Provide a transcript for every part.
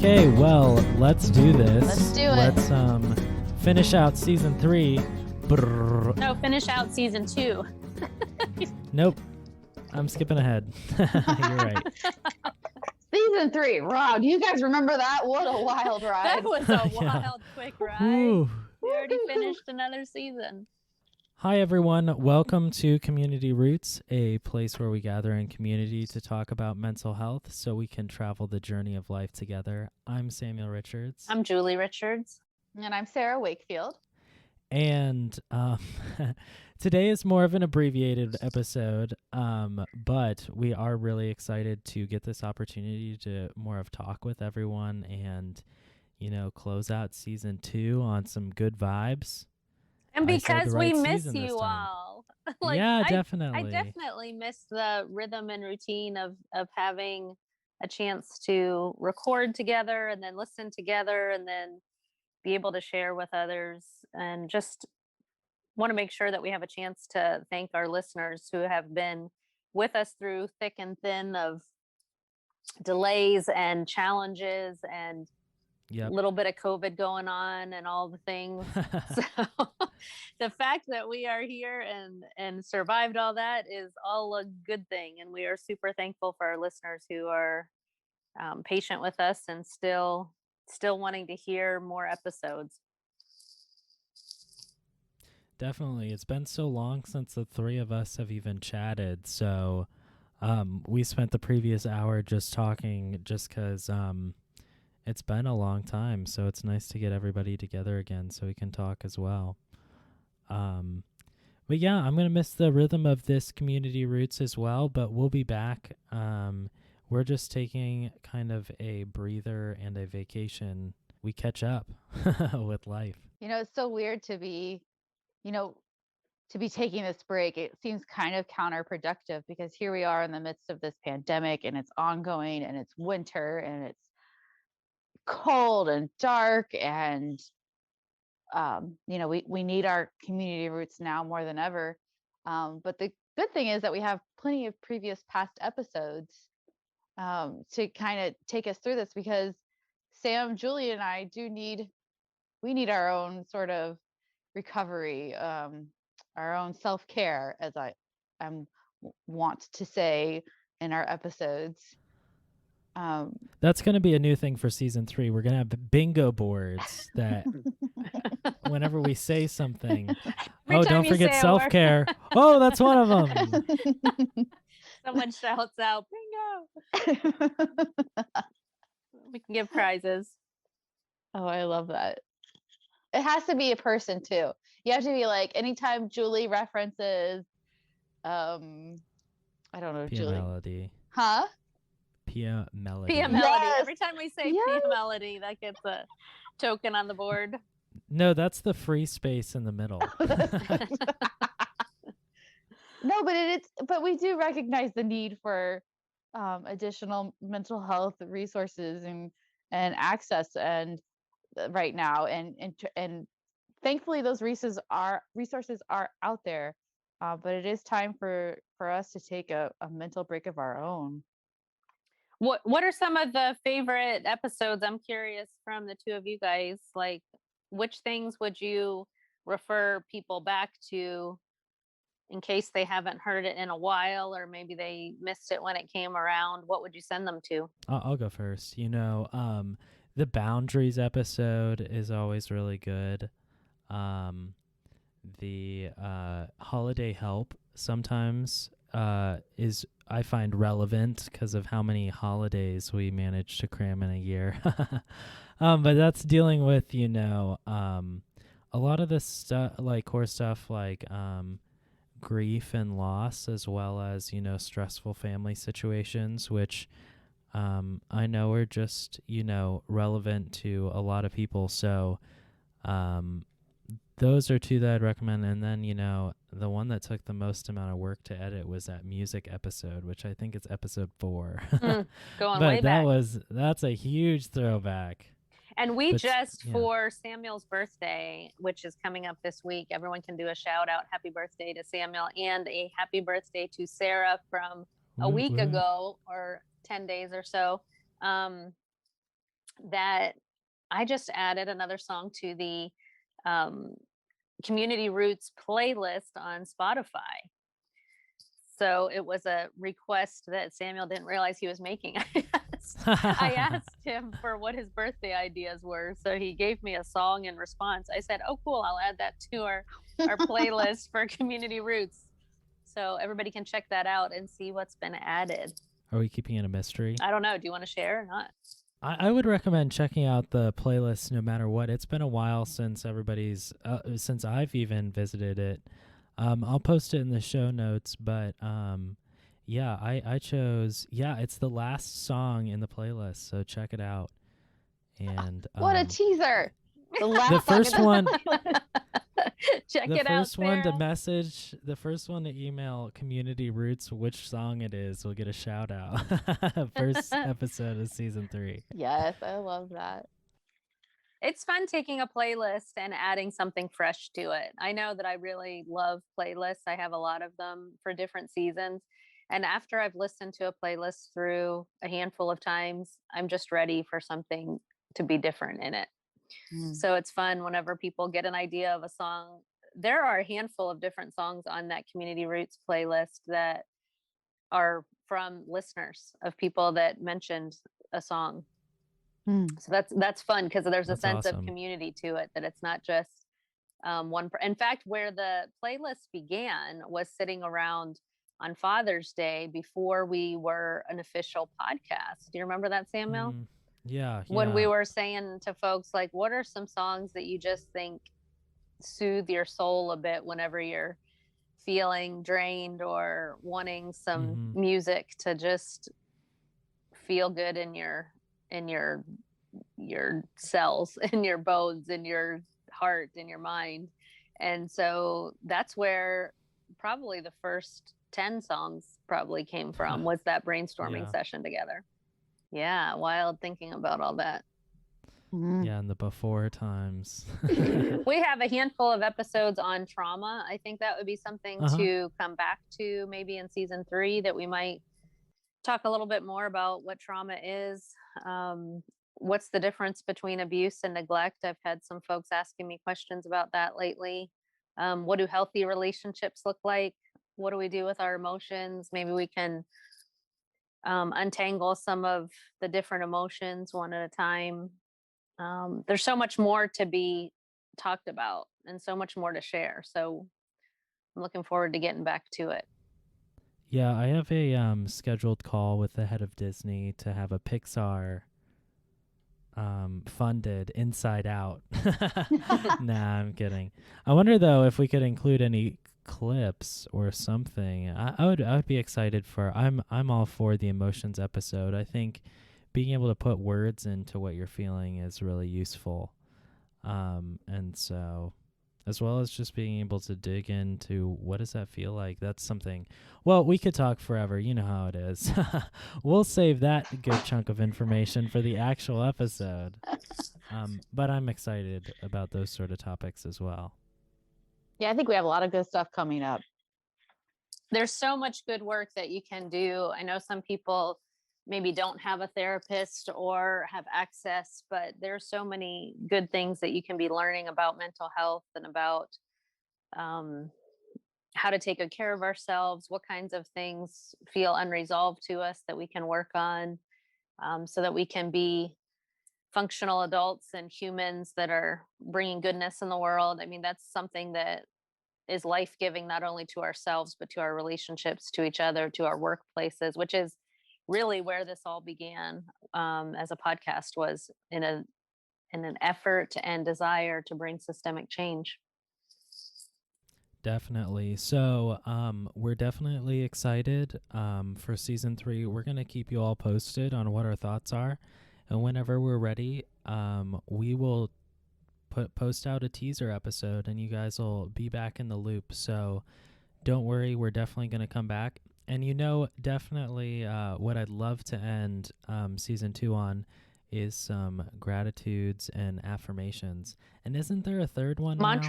Okay, well, let's do this. Let's do it. Let's finish out season 3. Brrr. No, finish out season 2. Nope. I'm skipping ahead. You're right. Season 3. Wow, do you guys remember that? What a wild That ride. was a Yeah. wild, quick ride. Ooh. We already finished another season. Hi, everyone. Welcome to Community Roots, a place where we gather in community to talk about mental health so we can travel the journey of life together. I'm Samuel Richards. I'm Julie Richards. And I'm Sarah Wakefield. And today is more of an abbreviated episode, but we are really excited to get this opportunity to more of talk with everyone and, close out season 2 on some good vibes. And I said because the right we miss season this you time. all. Yeah, I definitely. definitely miss the rhythm and routine of having a chance to record together and then listen together and then be able to share with others, and just want to make sure that we have a chance to thank our listeners who have been with us through thick and thin of delays and challenges and Yep. little bit of COVID going on and all the things. So the fact that we are here and survived all that is all a good thing. And we are super thankful for our listeners who are patient with us and still wanting to hear more episodes. Definitely. It's been so long since the three of us have even chatted. So we spent the previous hour just talking just because it's been a long time. So it's nice to get everybody together again so we can talk as well. But yeah, I'm going to miss the rhythm of this Community Roots as well, but we'll be back. We're just taking kind of a breather and a vacation. We catch up with life. It's so weird to be taking this break. It seems kind of counterproductive because here we are in the midst of this pandemic and it's ongoing and it's winter and it's cold and dark and we need our community roots now more than ever. But the good thing is that we have plenty of previous past episodes to kind of take us through this, because Sam, Julie, and I we need our own sort of recovery, our own self-care, as I want to say in our episodes. That's going to be a new thing for season 3. We're going to have bingo boards that whenever we say something, don't forget self-care. Oh, that's one of them. Someone shouts out, bingo. We can give prizes. Oh, I love that. It has to be a person too. You have to be like, anytime Julie references, I don't know, Pia Julie. Melody. Huh? Pia Melody. Pia Melody. Yes. Every time we say Yes. Pia Melody, that gets a token on the board. No, that's the free space in the middle. No, but we do recognize the need for additional mental health resources and access and right now, and thankfully those resources are out there, but it is time for us to take a mental break of our own. What are some of the favorite episodes? I'm curious from the two of you guys, like which things would you refer people back to in case they haven't heard it in a while, or maybe they missed it when it came around? What would you send them to? I'll go first. The boundaries episode is always really good. The holiday help sometimes is, I find, relevant because of how many holidays we manage to cram in a year. But that's dealing with, a lot of the stuff, like core stuff, like grief and loss, as well as, stressful family situations, which I know are just, relevant to a lot of people. So those are two that I'd recommend. And then, the one that took the most amount of work to edit was that music episode, which I think is episode 4. Going but way back. That's a huge throwback. And we But, for Samuel's birthday, which is coming up this week, everyone can do a shout out, happy birthday to Samuel, and a happy birthday to Sarah from a week ago, or 10 days or so. that I just added another song to the um, Community Roots playlist on Spotify. So it was a request that Samuel didn't realize he was making. I asked him for what his birthday ideas were. So he gave me a song in response. I said, "Oh, cool. I'll add that to our playlist for Community Roots." So everybody can check that out and see what's been added. Are we keeping it a mystery? I don't know. Do you want to share or not? I would recommend checking out the playlist no matter what. It's been a while since since I've even visited it. I'll post it in the show notes, but yeah, I chose, it's the last song in the playlist, so check it out. And What a teaser! the first one, Check the it out. first one to Farrell. message, the first one to email Community Roots which song it is will get a shout out. First episode of season 3. Yes, I love that. It's fun taking a playlist and adding something fresh to it. I know that I really love playlists. I have a lot of them for different seasons. And after I've listened to a playlist through a handful of times, I'm just ready for something to be different in it. So it's fun whenever people get an idea of a song. There are a handful of different songs on that Community Roots playlist that are from listeners of people that mentioned a song. So that's fun because there's a That's sense of awesome. community to it, that it's not just in fact, where the playlist began was sitting around on Father's Day before we were an official podcast. Do you remember that, Samuel? Yeah, When we yeah. were saying to folks, like, what are some songs that you just think soothe your soul a bit whenever you're feeling drained or wanting some music to just feel good in your cells, in your bones, in your heart, in your mind. And so that's where probably the first 10 songs probably came from, was that brainstorming Yeah. session together. Yeah, wild thinking about all that. Yeah, in the before times. We have a handful of episodes on trauma. I think that would be something to come back to maybe in season 3, that we might talk a little bit more about what trauma is. What's the difference between abuse and neglect? I've had some folks asking me questions about that lately. What do healthy relationships look like? What do we do with our emotions? Maybe we can untangle some of the different emotions one at a time. There's so much more to be talked about and so much more to share. So I'm looking forward to getting back to it. Yeah, I have a scheduled call with the head of Disney to have a Pixar funded Inside Out. Nah, I'm kidding. I wonder though if we could include any clips or something. I would be excited for. I'm all for the emotions episode. I think being able to put words into what you're feeling is really useful. And so, as well as just being able to dig into what does that feel like, that's something. Well, we could talk forever. You know how it is. We'll save that good chunk of information for the actual episode. But I'm excited about those sort of topics as well. Yeah, I think we have a lot of good stuff coming up. There's so much good work that you can do. I know some people maybe don't have a therapist or have access, but there's so many good things that you can be learning about mental health and about how to take good care of ourselves, what kinds of things feel unresolved to us that we can work on, so that we can be functional adults and humans that are bringing goodness in the world. I mean, that's something that is life-giving, not only to ourselves, but to our relationships, to each other, to our workplaces, which is really where this all began, as a podcast, was in an effort and desire to bring systemic change. Definitely. So we're definitely excited for season 3. We're going to keep you all posted on what our thoughts are. And whenever we're ready, we will post out a teaser episode and you guys will be back in the loop. So don't worry, we're definitely going to come back. And definitely what I'd love to end season 2 on is some gratitudes and affirmations. And isn't there a third one now?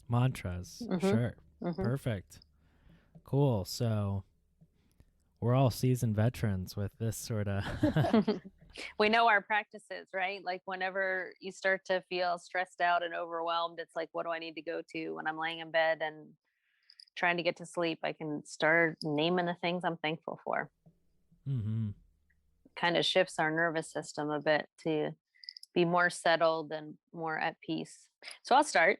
Mantras. Sure. Perfect. Cool. So we're all seasoned veterans with this sort of We know our practices, right? Like whenever you start to feel stressed out and overwhelmed, it's like, what do I need to go to when I'm laying in bed and trying to get to sleep? I can start naming the things I'm thankful for. Mm-hmm. Kind of shifts our nervous system a bit to be more settled and more at peace. So I'll start.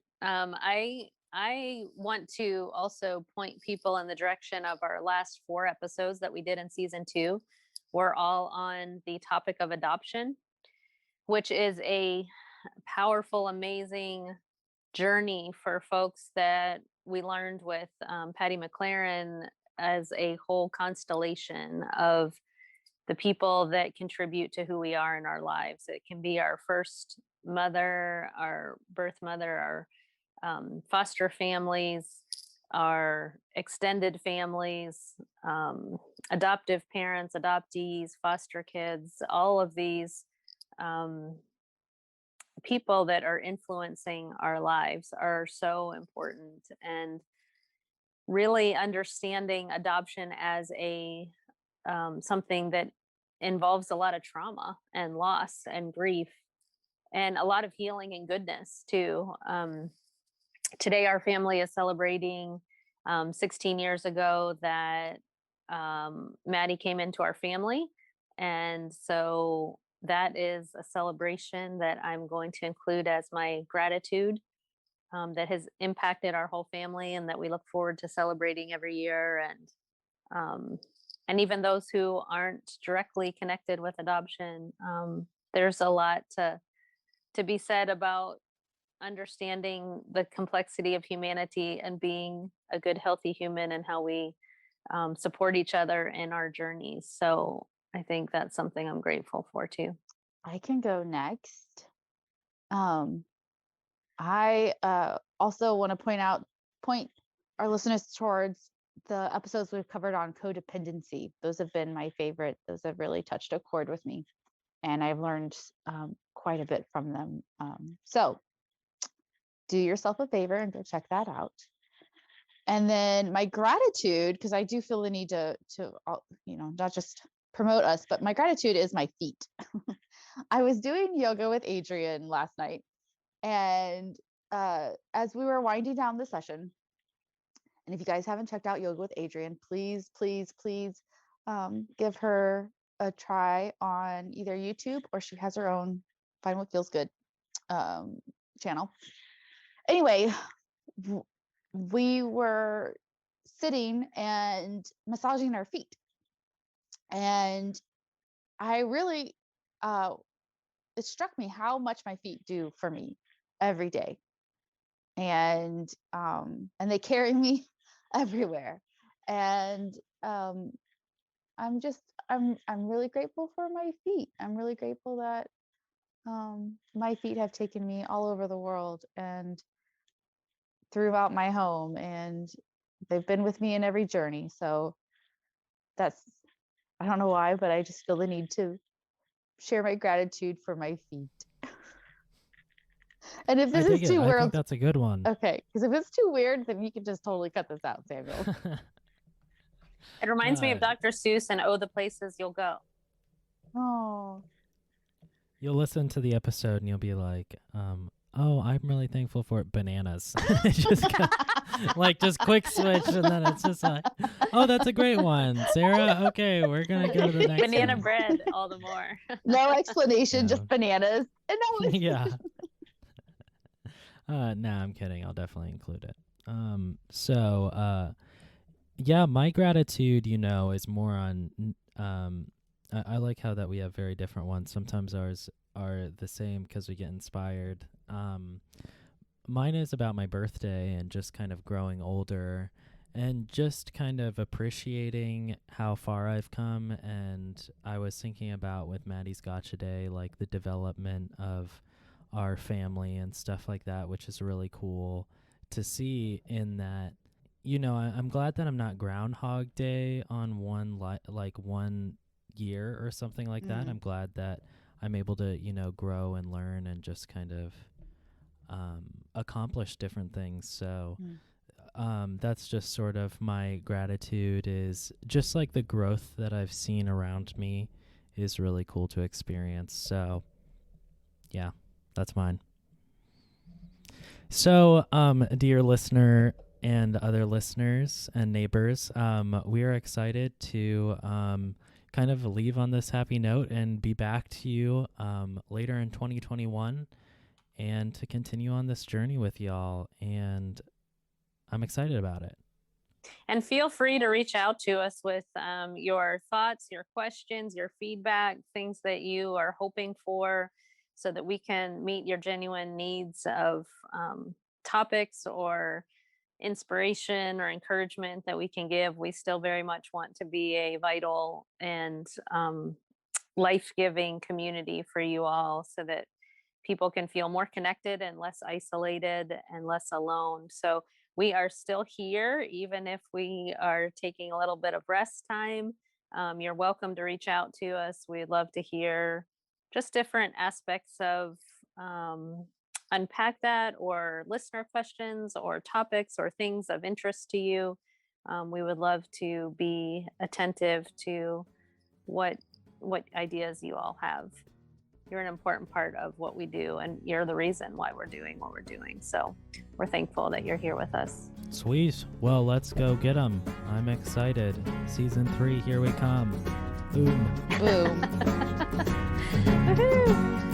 I want to also point people in the direction of our last 4 episodes that we did in season 2. We're all on the topic of adoption, which is a powerful, amazing journey for folks that we learned with Patty McLaren as a whole constellation of the people that contribute to who we are in our lives. It can be our first mother, our birth mother, our foster families, our extended families, adoptive parents, adoptees, foster kids, all of these um, people that are influencing our lives are so important. And really understanding adoption as a something that involves a lot of trauma and loss and grief and a lot of healing and goodness too. Today, our family is celebrating 16 years ago that Maddie came into our family. And so that is a celebration that I'm going to include as my gratitude that has impacted our whole family and that we look forward to celebrating every year. Um, and even those who aren't directly connected with adoption, there's a lot to be said about understanding the complexity of humanity and being a good, healthy human and how we support each other in our journeys. So I think that's something I'm grateful for too. I can go next. Um, I also want to point our listeners towards the episodes we've covered on codependency. Those have been my favorite. Those have really touched a chord with me, and I've learned quite a bit from them. So do yourself a favor and go check that out. And then my gratitude, because I do feel the need to not just promote us, but my gratitude is my feet. I was doing yoga with Adrian last night, and as we were winding down the session, and if you guys haven't checked out Yoga with Adrian, please, please, please give her a try on either YouTube or she has her own Find What Feels Good channel. Anyway, we were sitting and massaging our feet. And I really, it struck me how much my feet do for me every day. And they carry me everywhere. And I'm really grateful for my feet. I'm really grateful that my feet have taken me all over the world and throughout my home, and they've been with me in every journey. So I don't know why, but I just feel the need to share my gratitude for my feet. And if this is too I weird, think that's a good one. okay, because if it's too weird, then you can just totally cut this out, Samuel. It reminds me of Dr. Seuss and Oh, the Places You'll Go. Oh. You'll listen to the episode and you'll be like, oh, I'm really thankful for bananas. just quick switch, and then it's just like, oh, that's a great one, Sarah. Okay, we're gonna go to the next Banana one. bread, all the more. No explanation, No. just bananas. And Yeah. No, I'm kidding. I'll definitely include it. Yeah, my gratitude, is more on. I like how that we have very different ones. Sometimes ours are the same because we get inspired. Mine is about my birthday and just kind of growing older and just kind of appreciating how far I've come. And I was thinking about with Maddie's Gotcha Day, like the development of our family and stuff like that, which is really cool to see in that. I'm glad that I'm not Groundhog Day on one year or something like that. I'm glad that I'm able to, grow and learn and just kind of accomplish different things. So that's just sort of my gratitude, is just like the growth that I've seen around me is really cool to experience. So yeah, that's mine. So, dear listener and other listeners and neighbors, we are excited to kind of leave on this happy note and be back to you later in 2021 and to continue on this journey with y'all. And I'm excited about it. And feel free to reach out to us with your thoughts, your questions, your feedback, things that you are hoping for, so that we can meet your genuine needs of topics or inspiration or encouragement that we can give. We still very much want to be a vital and life-giving community for you all, so that people can feel more connected and less isolated and less alone. So we are still here, even if we are taking a little bit of rest time. You're welcome to reach out to us. We'd love to hear just different aspects of unpack that, or listener questions or topics or things of interest to you. We would love to be attentive to what ideas you all have. You're an important part of what we do, and you're the reason why we're doing what we're doing. So we're thankful that you're here with us. Sweet. Well, let's go get them. I'm excited. Season 3, here we come. Boom. Boom. Woohoo!